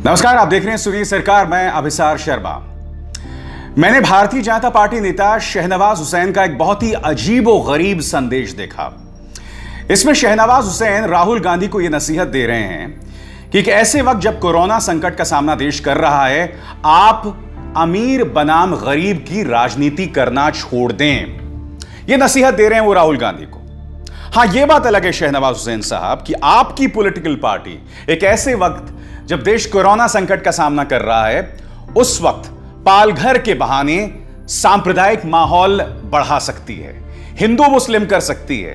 नमस्कार, आप देख रहे हैं सुनिए सरकार। मैं अभिसार शर्मा। मैंने भारतीय जनता पार्टी नेता शहनवाज हुसैन का एक बहुत ही अजीब और गरीब संदेश देखा। इसमें शहनवाज हुसैन राहुल गांधी को यह नसीहत दे रहे हैं कि एक ऐसे वक्त जब कोरोना संकट का सामना देश कर रहा है, आप अमीर बनाम गरीब की राजनीति करना छोड़ दें। यह नसीहत दे रहे हैं वो राहुल गांधी को। हां, यह बात अलग है शहनवाज हुसैन साहब कि आपकी पॉलिटिकल पार्टी एक ऐसे वक्त जब देश कोरोना संकट का सामना कर रहा है, उस वक्त पालघर के बहाने सांप्रदायिक माहौल बढ़ा सकती है, हिंदू मुस्लिम कर सकती है।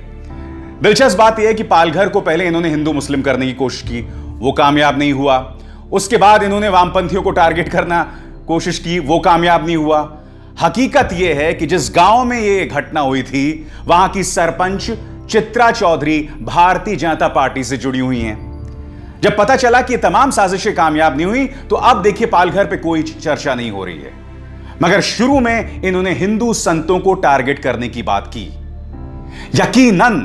दिलचस्प बात यह है कि पालघर को पहले इन्होंने हिंदू मुस्लिम करने की कोशिश की, वो कामयाब नहीं हुआ। उसके बाद इन्होंने वामपंथियों को टारगेट करना कोशिश की, वो कामयाब नहीं हुआ। हकीकत यह है कि जिस गांव में यह घटना हुई थी, वहां की सरपंच चित्रा चौधरी भारतीय जनता पार्टी से जुड़ी हुई हैं। जब पता चला कि तमाम साजिशें कामयाब नहीं हुई, तो अब देखिए पालघर पे कोई चर्चा नहीं हो रही है। मगर शुरू में इन्होंने हिंदू संतों को टारगेट करने की बात की। यकीनन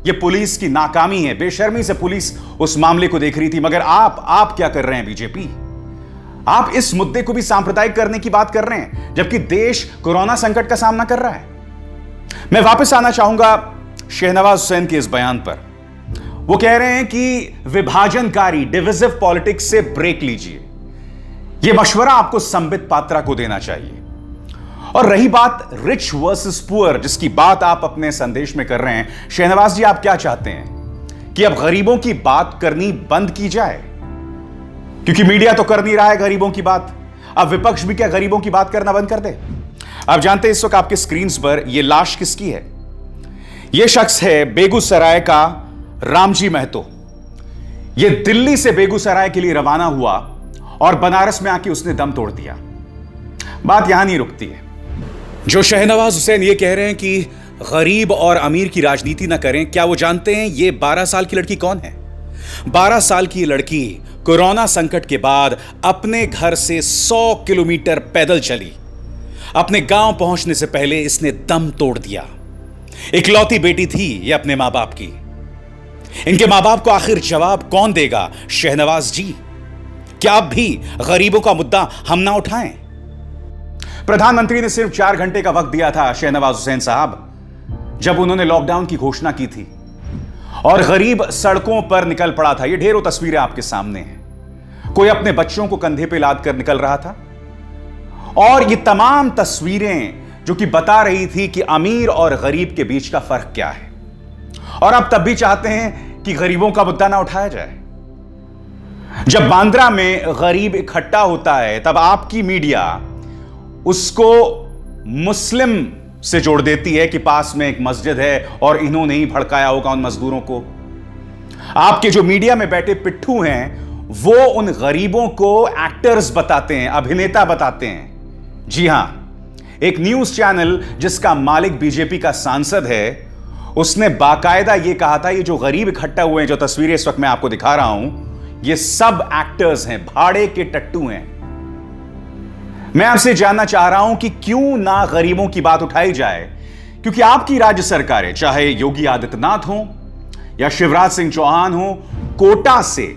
यह पुलिस की नाकामी है। बेशर्मी से पुलिस उस मामले को देख रही थी। मगर आप क्या कर रहे हैं बीजेपी? आप इस मुद्दे को भी सांप्रदायिक करने की बात कर रहे हैं, जबकि देश कोरोना संकट का सामना कर रहा है। मैं वापस आना चाहूंगा शहनवाज हुसैन के इस बयान पर। वो कह रहे हैं कि विभाजनकारी डिविजिव पॉलिटिक्स से ब्रेक लीजिए। यह मशवरा आपको संबित पात्रा को देना चाहिए। और रही बात रिच वर्सेस पुअर, जिसकी बात आप अपने संदेश में कर रहे हैं, शहनवाज जी, आप क्या चाहते हैं कि अब गरीबों की बात करनी बंद की जाए? क्योंकि मीडिया तो कर नहीं रहा है गरीबों की बात, अब विपक्ष भी क्या गरीबों की बात करना बंद कर दे? आप जानते हैं इस वक्त आपके स्क्रीन पर यह लाश किसकी है? यह शख्स है बेगूसराय का रामजी महतो। यह दिल्ली से बेगूसराय के लिए रवाना हुआ और बनारस में आके उसने दम तोड़ दिया। बात यहां नहीं रुकती है। जो शहनवाज हुसैन ये कह रहे हैं कि गरीब और अमीर की राजनीति ना करें, क्या वो जानते हैं ये 12 साल की लड़की कौन है? 12 साल की लड़की कोरोना संकट के बाद अपने घर से 100 किलोमीटर पैदल चली। अपने गांव पहुंचने से पहले इसने दम तोड़ दिया। इकलौती बेटी थी ये अपने मां बाप की। इनके मां बाप को आखिर जवाब कौन देगा? शहनवाज जी, क्या आप भी गरीबों का मुद्दा हम ना उठाएं? प्रधानमंत्री ने सिर्फ 4 घंटे का वक्त दिया था शहनवाज हुसैन साहब, जब उन्होंने लॉकडाउन की घोषणा की थी और गरीब सड़कों पर निकल पड़ा था। ये ढेरों तस्वीरें आपके सामने हैं। कोई अपने बच्चों को कंधे पे लाद कर निकल रहा था और ये तमाम तस्वीरें जो कि बता रही थी कि अमीर और गरीब के बीच का फर्क क्या है। और आप तब भी चाहते हैं कि गरीबों का मुद्दा ना उठाया जाए। जब बांद्रा में गरीब इकट्ठा होता है, तब आपकी मीडिया उसको मुस्लिम से जोड़ देती है कि पास में एक मस्जिद है और इन्होंने ही भड़काया होगा उन मजदूरों को। आपके जो मीडिया में बैठे पिट्ठू हैं, वो उन गरीबों को एक्टर्स बताते हैं, अभिनेता बताते हैं। जी हां, एक न्यूज चैनल जिसका मालिक बीजेपी का सांसद है, उसने बाकायदा यह कहा था, ये जो गरीब इकट्ठा हुए हैं, जो तस्वीरें इस वक्त मैं आपको दिखा रहा हूं, ये सब एक्टर्स हैं, भाड़े के टट्टू हैं। मैं आपसे जानना चाह रहा हूं कि क्यों ना गरीबों की बात उठाई जाए? क्योंकि आपकी राज्य सरकारें, चाहे योगी आदित्यनाथ हो या शिवराज सिंह चौहान हो, कोटा से,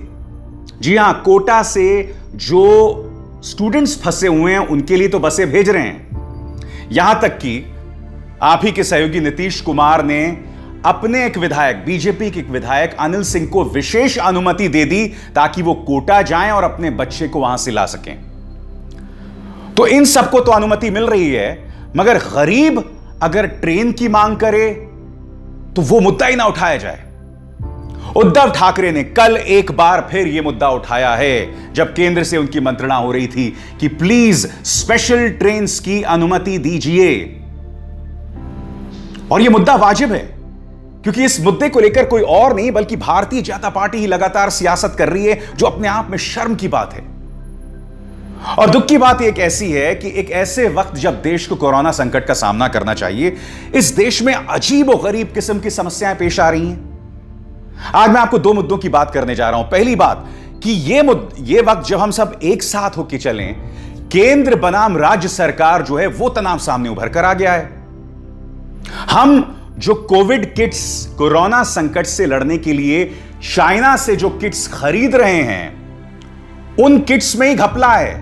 जी हां, कोटा से जो स्टूडेंट्स फंसे हुए हैं उनके लिए तो बसें भेज रहे हैं। यहां तक कि आप ही के सहयोगी नीतीश कुमार ने अपने एक विधायक, बीजेपी के एक विधायक अनिल सिंह को विशेष अनुमति दे दी ताकि वो कोटा जाएं और अपने बच्चे को वहां से ला सकें। तो इन सबको तो अनुमति मिल रही है, मगर गरीब अगर ट्रेन की मांग करे तो वो मुद्दा ही ना उठाया जाए। उद्धव ठाकरे ने कल एक बार फिर यह मुद्दा उठाया है, जब केंद्र से उनकी मंत्रणा हो रही थी कि प्लीज स्पेशल ट्रेन की अनुमति दीजिए। और यह मुद्दा वाजिब है, क्योंकि इस मुद्दे को लेकर कोई और नहीं बल्कि भारतीय जनता पार्टी ही लगातार सियासत कर रही है, जो अपने आप में शर्म की बात है। और दुख की बात एक ऐसी है कि एक ऐसे वक्त जब देश को कोरोना संकट का सामना करना चाहिए, इस देश में अजीब और गरीब किस्म की समस्याएं पेश आ रही हैं। आज मैं आपको 2 मुद्दों की बात करने जा रहा हूं। पहली बात कि यह वक्त जब हम सब एक साथ होकर चलें, केंद्र बनाम राज्य सरकार जो है वो तनाव सामने उभर कर आ गया है। हम जो कोविड किट्स, कोरोना संकट से लड़ने के लिए चाइना से जो किट्स खरीद रहे हैं, उन किट्स में ही घपला है,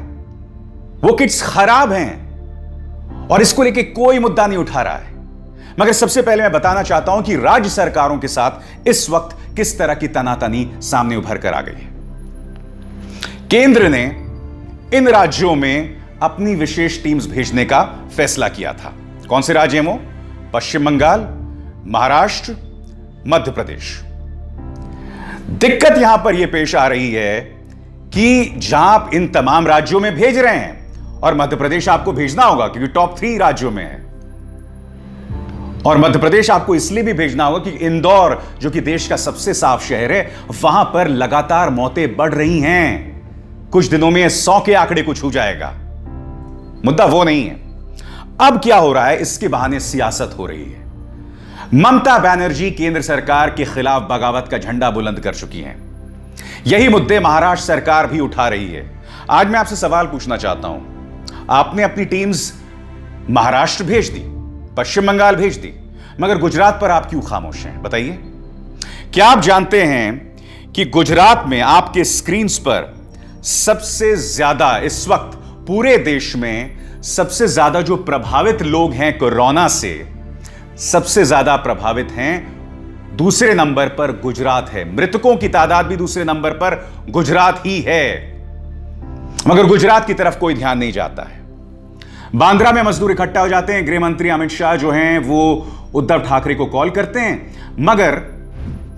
वो किट्स खराब हैं और इसको लेके कोई मुद्दा नहीं उठा रहा है। मगर सबसे पहले मैं बताना चाहता हूं कि राज्य सरकारों के साथ इस वक्त किस तरह की तनातनी सामने उभर कर आ गई है। केंद्र ने इन राज्यों में अपनी विशेष टीम्स भेजने का फैसला किया था। कौन से राज्य हैं वो? पश्चिम बंगाल, महाराष्ट्र, मध्य प्रदेश। दिक्कत यहां पर यह पेश आ रही है कि जहां आप इन तमाम राज्यों में भेज रहे हैं, और मध्य प्रदेश आपको भेजना होगा क्योंकि टॉप 3 राज्यों में है, और मध्य प्रदेश आपको इसलिए भी भेजना होगा कि इंदौर जो कि देश का सबसे साफ शहर है, वहां पर लगातार मौतें बढ़ रही हैं। कुछ दिनों में 100 के आंकड़े को छू जाएगा। मुद्दा वो नहीं है। अब क्या हो रहा है, इसके बहाने सियासत हो रही है। ममता बनर्जी केंद्र सरकार के खिलाफ बगावत का झंडा बुलंद कर चुकी हैं। यही मुद्दे महाराष्ट्र सरकार भी उठा रही है। आज मैं आपसे सवाल पूछना चाहता हूं, आपने अपनी टीम्स महाराष्ट्र भेज दी, पश्चिम बंगाल भेज दी, मगर गुजरात पर आप क्यों खामोश हैं? बताइए। क्या आप जानते हैं कि गुजरात में आपके स्क्रीन्स पर सबसे ज्यादा इस वक्त पूरे देश में सबसे ज्यादा जो प्रभावित लोग हैं कोरोना से, सबसे ज्यादा प्रभावित हैं, दूसरे नंबर पर गुजरात है। मृतकों की तादाद भी दूसरे नंबर पर गुजरात ही है, मगर गुजरात की तरफ कोई ध्यान नहीं जाता है। बांद्रा में मजदूर इकट्ठा हो जाते हैं, गृह मंत्री अमित शाह जो हैं वो उद्धव ठाकरे को कॉल करते हैं, मगर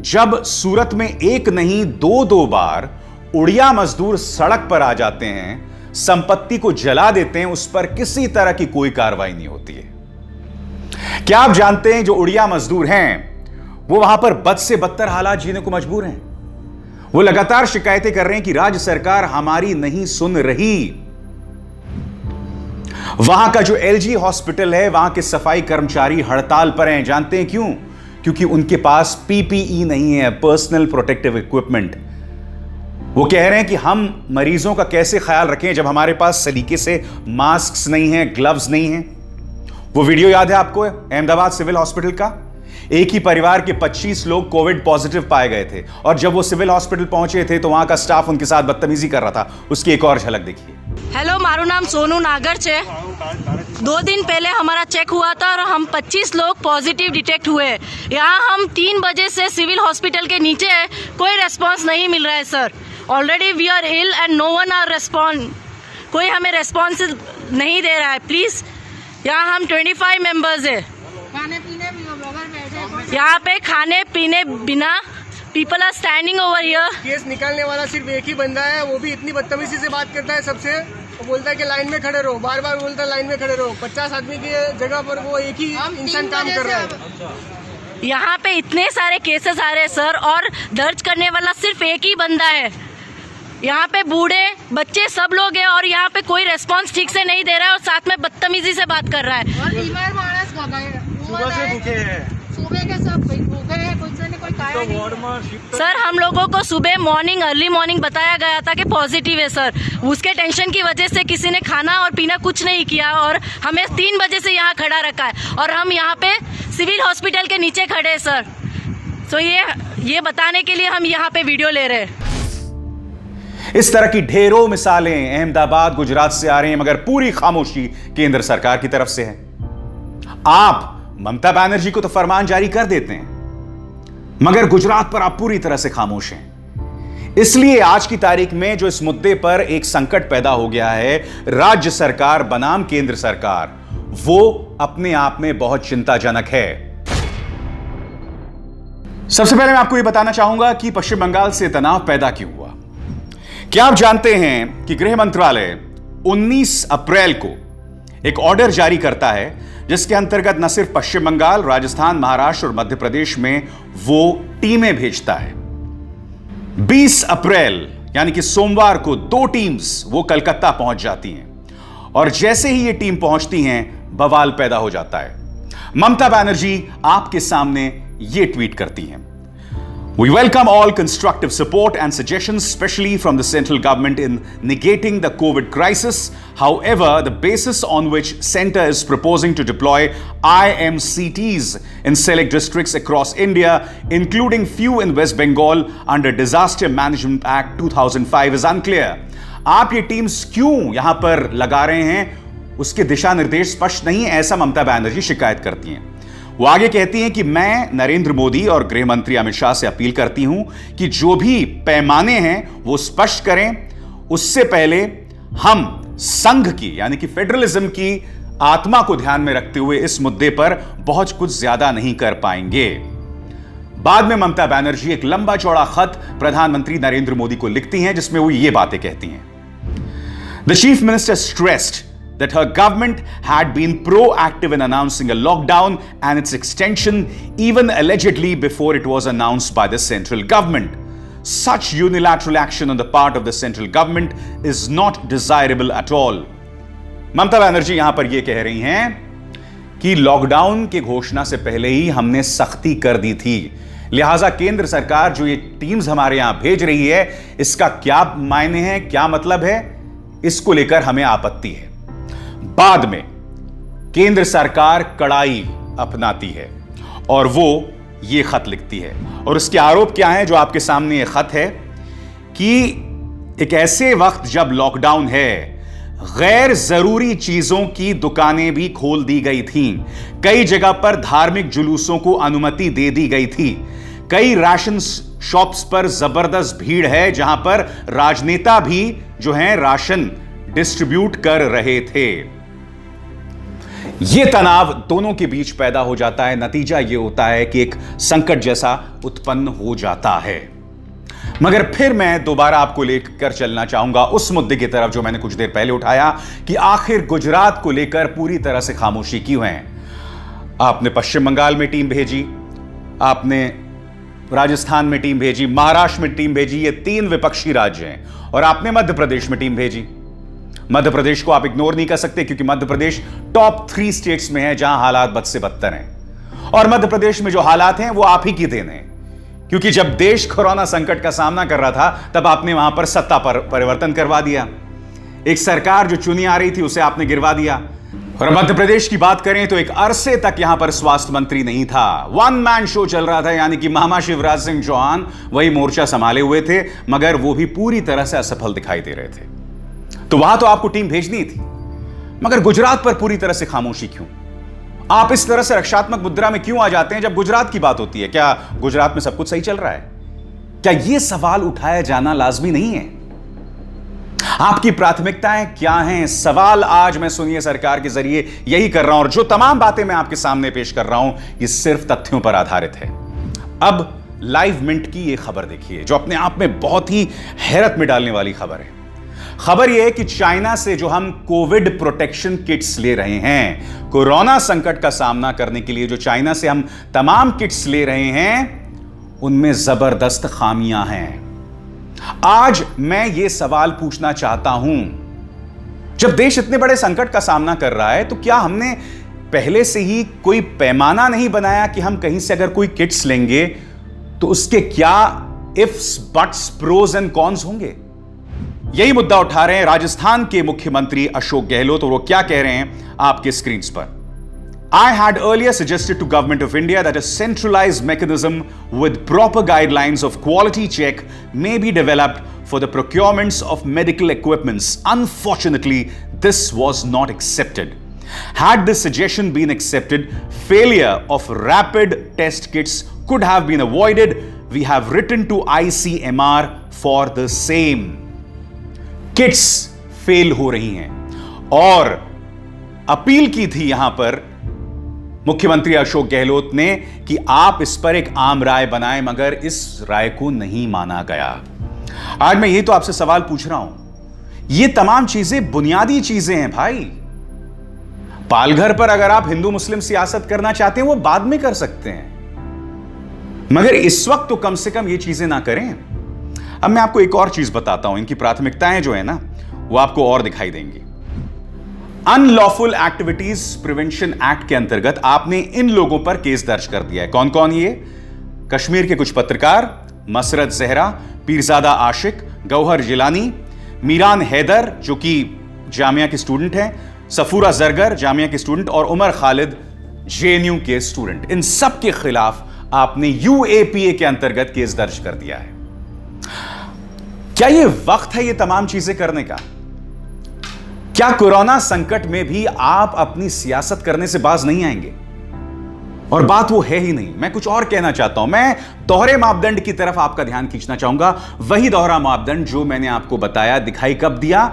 जब सूरत में एक नहीं दो बार उड़िया मजदूर सड़क पर आ जाते हैं, संपत्ति को जला देते हैं, उस पर किसी तरह की कोई कार्रवाई नहीं होती है। क्या आप जानते हैं जो उड़िया मजदूर हैं वो वहां पर बद से बदतर हालात जीने को मजबूर हैं? वो लगातार शिकायतें कर रहे हैं कि राज्य सरकार हमारी नहीं सुन रही। वहां का जो एलजी हॉस्पिटल है, वहां के सफाई कर्मचारी हड़ताल पर हैं। जानते हैं क्यों? क्योंकि उनके पास पीपीई नहीं है, पर्सनल प्रोटेक्टिव इक्विपमेंट। वो कह रहे हैं कि हम मरीजों का कैसे ख्याल रखें जब हमारे पास सलीके से मास्क नहीं है, ग्लव्स नहीं है। वो वीडियो याद है आपको, अहमदाबाद सिविल हॉस्पिटल का? एक ही परिवार के 25 लोग कोविड पॉजिटिव पाए गए थे, और जब वो सिविल हॉस्पिटल पहुंचे थे तो वहां का स्टाफ उनके साथ बदतमीजी कर रहा था। उसकी एक और झलक देखिए। हेलो, मारू नाम सोनू नागर छे। 2 दिन पहले हमारा चेक हुआ था और हम 25 लोग पॉजिटिव डिटेक्ट हुए। यहाँ हम 3 बजे से सिविल हॉस्पिटल के नीचे है, कोई रेस्पॉन्स नहीं मिल रहा है sir. Already we are ill and no one are respond. कोई हमें रेस्पॉन्स नहीं दे रहा है। प्लीज, यहाँ हम 25 मेंबर्स है। यहाँ पे खाने पीने बिना people are standing over here. Case निकालने वाला सिर्फ एक ही बंदा है, वो भी इतनी बदतमीजी से बात करता है सबसे। वो बोलता है कि लाइन में खड़े रहो, बार बार बोलता है लाइन में खड़े रहो। 50 आदमी की जगह पर वो एक ही इंसान काम कर रहा है। यहाँ पे इतने सारे केसेस आ रहे हैं सर, और दर्ज करने वाला सिर्फ एक ही बंदा है। यहाँ पे बूढ़े बच्चे सब लोग हैं और यहाँ पे कोई रेस्पॉन्स ठीक से नहीं दे रहा है और साथ में बदतमीजी से बात कर रहा है। और बीमार मानस सुबह से भूखे हैं, सुबह के सब भूखे हैं, कुछ ने कोई खाया नहीं। सर, हम लोगों को सुबह मॉर्निंग अर्ली मॉर्निंग बताया गया था कि पॉजिटिव है सर। उसके टेंशन की वजह से किसी ने खाना और पीना कुछ नहीं किया और हमें 3 बजे से यहाँ खड़ा रखा है, और हम यहाँ पे सिविल हॉस्पिटल के नीचे खड़े हैं सर। तो ये बताने के लिए हम यहाँ पे वीडियो ले रहे हैं। इस तरह की ढेरों मिसालें अहमदाबाद, गुजरात से आ रही हैं, मगर पूरी खामोशी केंद्र सरकार की तरफ से है। आप ममता बनर्जी को तो फरमान जारी कर देते हैं, मगर गुजरात पर आप पूरी तरह से खामोश हैं। इसलिए आज की तारीख में जो इस मुद्दे पर एक संकट पैदा हो गया है, राज्य सरकार बनाम केंद्र सरकार, वो अपने आप में बहुत चिंताजनक है। सबसे पहले मैं आपको यह बताना चाहूंगा कि पश्चिम बंगाल से तनाव पैदा क्यों हुआ। क्या आप जानते हैं कि गृह मंत्रालय 19 अप्रैल को एक ऑर्डर जारी करता है जिसके अंतर्गत न सिर्फ पश्चिम बंगाल, राजस्थान, महाराष्ट्र और मध्य प्रदेश में वो टीमें भेजता है। 20 अप्रैल यानी कि सोमवार को 2 टीम्स वो कलकत्ता पहुंच जाती हैं, और जैसे ही ये टीम पहुंचती हैं बवाल पैदा हो जाता है। ममता बनर्जी आपके सामने ये ट्वीट करती हैं, We welcome all constructive support and suggestions, especially from the central government in negating the COVID crisis. However, the basis on which Centre is proposing to deploy IMCTs in select districts across India, including few in West Bengal, under Disaster Management Act 2005 is unclear. आप ये teams क्यों यहां पर लगा रहे हैं, उसके दिशा निर्देश स्पष्ट नहीं, ऐसा ममता बनर्जी शिकायत करती हैं। वो आगे कहती हैं कि मैं नरेंद्र मोदी और गृह मंत्री अमित शाह से अपील करती हूं कि जो भी पैमाने हैं वो स्पष्ट करें, उससे पहले हम संघ की यानी कि फेडरलिज्म की आत्मा को ध्यान में रखते हुए इस मुद्दे पर बहुत कुछ ज्यादा नहीं कर पाएंगे। बाद में ममता बनर्जी एक लंबा चौड़ा खत प्रधानमंत्री नरेंद्र मोदी को लिखती हैं जिसमें वो ये बातें कहती हैं। The chief minister stressed that her government had been proactive in announcing a lockdown and its extension, even allegedly before it was announced by the central government. Such unilateral action on the part of the central government is not desirable at all. Mamata Banerjee यहां पर यह कह रही हैं कि lockdown की घोषणा से पहले ही हमने सख्ती कर दी थी, लिहाजा केंद्र सरकार जो ये टीम्स हमारे यहां भेज रही है इसका क्या मायने हैं, क्या मतलब है, इसको लेकर हमें आपत्ति है। बाद में केंद्र सरकार कड़ाई अपनाती है और वो ये खत लिखती है, और उसके आरोप क्या है जो आपके सामने ये खत है कि एक ऐसे वक्त जब लॉकडाउन है, गैर जरूरी चीजों की दुकानें भी खोल दी गई थीं, कई जगह पर धार्मिक जुलूसों को अनुमति दे दी गई थी, कई राशन शॉप्स पर जबरदस्त भीड़ है जहां पर राजनेता भी जो हैं राशन डिस्ट्रीब्यूट कर रहे थे। यह तनाव दोनों के बीच पैदा हो जाता है, नतीजा यह होता है कि एक संकट जैसा उत्पन्न हो जाता है। मगर फिर मैं दोबारा आपको लेकर चलना चाहूंगा उस मुद्दे की तरफ जो मैंने कुछ देर पहले उठाया कि आखिर गुजरात को लेकर पूरी तरह से खामोशी क्यों है। आपने पश्चिम बंगाल में टीम भेजी, आपने राजस्थान में टीम भेजी, महाराष्ट्र में टीम भेजी, ये 3 विपक्षी राज्य हैं, और आपने मध्य प्रदेश में टीम भेजी। मध्य प्रदेश को आप इग्नोर नहीं कर सकते क्योंकि मध्य प्रदेश टॉप 3 स्टेट्स में है जहां हालात बद से बदतर हैं, और मध्य प्रदेश में जो हालात हैं वो आप ही की देन है, क्योंकि जब देश कोरोना संकट का सामना कर रहा था तब आपने वहां पर सत्ता पर परिवर्तन करवा दिया, एक सरकार जो चुनी आ रही थी उसे आपने गिरवा दिया। और मध्य प्रदेश की बात करें तो एक अरसे तक यहां पर स्वास्थ्य मंत्री नहीं था, 1 मैन शो चल रहा था, यानी कि मामा शिवराज सिंह चौहान वही मोर्चा संभाले हुए थे, मगर वो भी पूरी तरह से असफल दिखाई दे रहे थे। तो वहां तो आपको टीम भेजनी थी, मगर गुजरात पर पूरी तरह से खामोशी क्यों? आप इस तरह से रक्षात्मक मुद्रा में क्यों आ जाते हैं जब गुजरात की बात होती है? क्या गुजरात में सब कुछ सही चल रहा है? क्या यह सवाल उठाया जाना लाजमी नहीं है? आपकी प्राथमिकताएं क्या हैं? सवाल आज मैं सुनिए सरकार के जरिए यही कर रहा हूं, और जो तमाम बातें मैं आपके सामने पेश कर रहा हूं ये सिर्फ तथ्यों पर आधारित है। अब लाइव मिनट की यह खबर देखिए जो अपने आप में बहुत ही हैरत में डालने वाली खबर है। खबर यह है कि चाइना से जो हम कोविड प्रोटेक्शन किट्स ले रहे हैं, कोरोना संकट का सामना करने के लिए जो चाइना से हम तमाम किट्स ले रहे हैं, उनमें जबरदस्त खामियां हैं। आज मैं यह सवाल पूछना चाहता हूं, जब देश इतने बड़े संकट का सामना कर रहा है तो क्या हमने पहले से ही कोई पैमाना नहीं बनाया कि हम कहीं से अगर कोई किट्स लेंगे तो उसके क्या ifs, buts, pros and cons होंगे? यही मुद्दा उठा रहे हैं राजस्थान के मुख्यमंत्री अशोक गहलोत, और वो क्या कह रहे हैं आपके स्क्रीन पर। I had earlier suggested to Government of India that a centralized mechanism with proper guidelines of quality check may be developed for the procurements of medical equipments. Unfortunately, this was not accepted. Had this suggestion been accepted, failure of rapid test kits could have been avoided. We have written to ICMR for the same. Kits fail हो रही हैं और appeal की थी यहां पर मुख्यमंत्री अशोक गहलोत ने कि आप इस पर एक आम राय बनाएं, मगर इस राय को नहीं माना गया। आज मैं यही तो आपसे सवाल पूछ रहा हूं। ये तमाम चीजें बुनियादी चीजें हैं भाई। पालघर पर अगर आप हिंदू मुस्लिम सियासत करना चाहते हैं वो बाद में कर सकते हैं, मगर इस वक्त तो कम से कम ये चीजें ना करें। अब मैं आपको एक और चीज बताता हूं, इनकी प्राथमिकताएं जो है ना वो आपको और दिखाई देंगी। अनलॉफुल एक्टिविटीज प्रिवेंशन एक्ट के अंतर्गत आपने इन लोगों पर केस दर्ज कर दिया है। कौन कौन? ये कश्मीर के कुछ पत्रकार, मसरत जहरा, पीरजादा आशिक, गौहर जिलानी, मीरान हैदर जो कि जामिया की स्टूडेंट हैं, सफूरा जरगर जामिया की स्टूडेंट, और उमर खालिद जेएनयू के स्टूडेंट, इन सब के खिलाफ आपने यूएपीए के अंतर्गत केस दर्ज कर दिया है। क्या ये वक्त है ये तमाम चीजें करने का? क्या कोरोना संकट में भी आप अपनी सियासत करने से बाज नहीं आएंगे? और बात वो है ही नहीं, मैं कुछ और कहना चाहता हूं। मैं दोहरे मापदंड की तरफ आपका ध्यान खींचना चाहूंगा। वही दोहरा मापदंड जो मैंने आपको बताया, दिखाई कब दिया?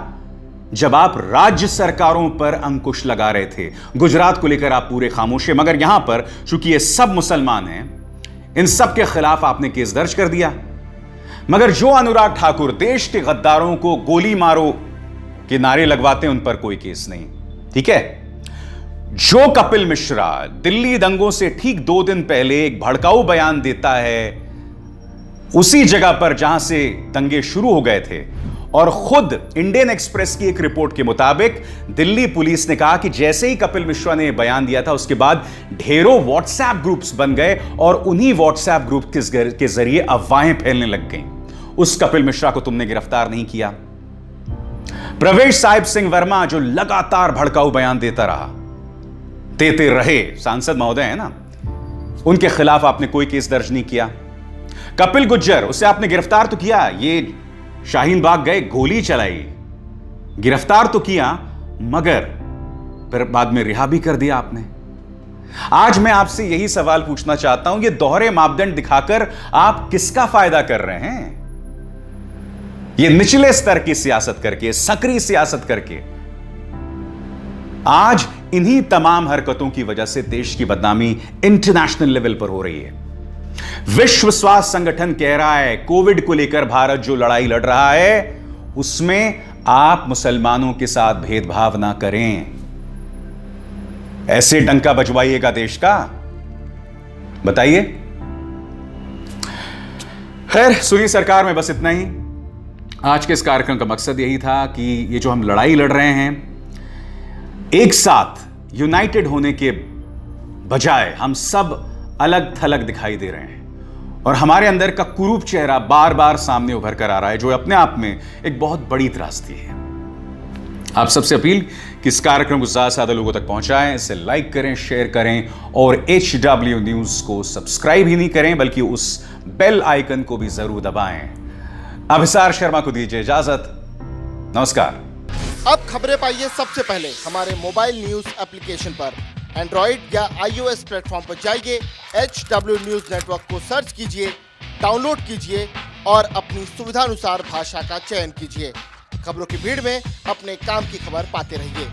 जब आप राज्य सरकारों पर अंकुश लगा रहे थे। गुजरात को लेकर आप पूरे खामोश हैं, मगर यहां पर चूंकि ये सब मुसलमान हैं, इन सब के खिलाफ आपने केस दर्ज कर दिया। मगर जो अनुराग ठाकुर देश के गद्दारों को गोली मारो के नारे लगवाते हैं, उन पर कोई केस नहीं। ठीक है? जो कपिल मिश्रा दिल्ली दंगों से ठीक 2 दिन पहले एक भड़काऊ बयान देता है, उसी जगह पर जहां से दंगे शुरू हो गए थे, और खुद इंडियन एक्सप्रेस की एक रिपोर्ट के मुताबिक दिल्ली पुलिस ने कहा कि जैसे ही कपिल मिश्रा ने बयान दिया था, उसके बाद ढेरों व्हाट्सएप ग्रुप्स बन गए और उन्हीं व्हाट्सएप ग्रुप के जरिए अफवाहें फैलने लग गईं। उस कपिल मिश्रा को तुमने गिरफ्तार नहीं किया। प्रवेश साहिब सिंह वर्मा जो लगातार भड़काऊ बयान देते रहे, सांसद महोदय है ना, उनके खिलाफ आपने कोई केस दर्ज नहीं किया। कपिल गुज्जर, उसे आपने गिरफ्तार तो किया, ये शाहीन बाग गए, गोली चलाई, गिरफ्तार तो किया, मगर फिर बाद में रिहा भी कर दिया आपने। आज मैं आपसे यही सवाल पूछना चाहता हूं, ये दोहरे मापदंड दिखाकर आप किसका फायदा कर रहे हैं? ये निचले स्तर की सियासत करके, सक्रिय सियासत करके, आज इन्हीं तमाम हरकतों की वजह से देश की बदनामी इंटरनेशनल लेवल पर हो रही है। विश्व स्वास्थ्य संगठन कह रहा है, कोविड को लेकर भारत जो लड़ाई लड़ रहा है, उसमें आप मुसलमानों के साथ भेदभाव ना करें। ऐसे डंका बजवाइएगा देश का? बताइए। खैर, सुनिए सरकार में बस इतना ही। आज के इस कार्यक्रम का मकसद यही था कि ये जो हम लड़ाई लड़ रहे हैं, एक साथ यूनाइटेड होने के बजाय हम सब अलग थलग दिखाई दे रहे हैं, और हमारे अंदर का कुरूप चेहरा बार बार सामने उभर कर आ रहा है, जो अपने आप में एक बहुत बड़ी त्रासदी है। आप सबसे अपील कि इस कार्यक्रम को ज्यादा से ज्यादा लोगों तक पहुंचाएं, इसे लाइक करें, शेयर करें, और HW न्यूज को सब्सक्राइब ही नहीं करें बल्कि उस बेल आइकन को भी जरूर दबाएं। अभिसार शर्मा को दीजिए इजाजत। नमस्कार। अब खबरें पाइए सबसे पहले हमारे मोबाइल न्यूज एप्लीकेशन पर। एंड्रॉइड या iOS प्लेटफॉर्म पर जाइए, HW न्यूज नेटवर्क को सर्च कीजिए, डाउनलोड कीजिए और अपनी सुविधानुसार भाषा का चयन कीजिए। खबरों की भीड़ में अपने काम की खबर पाते रहिए।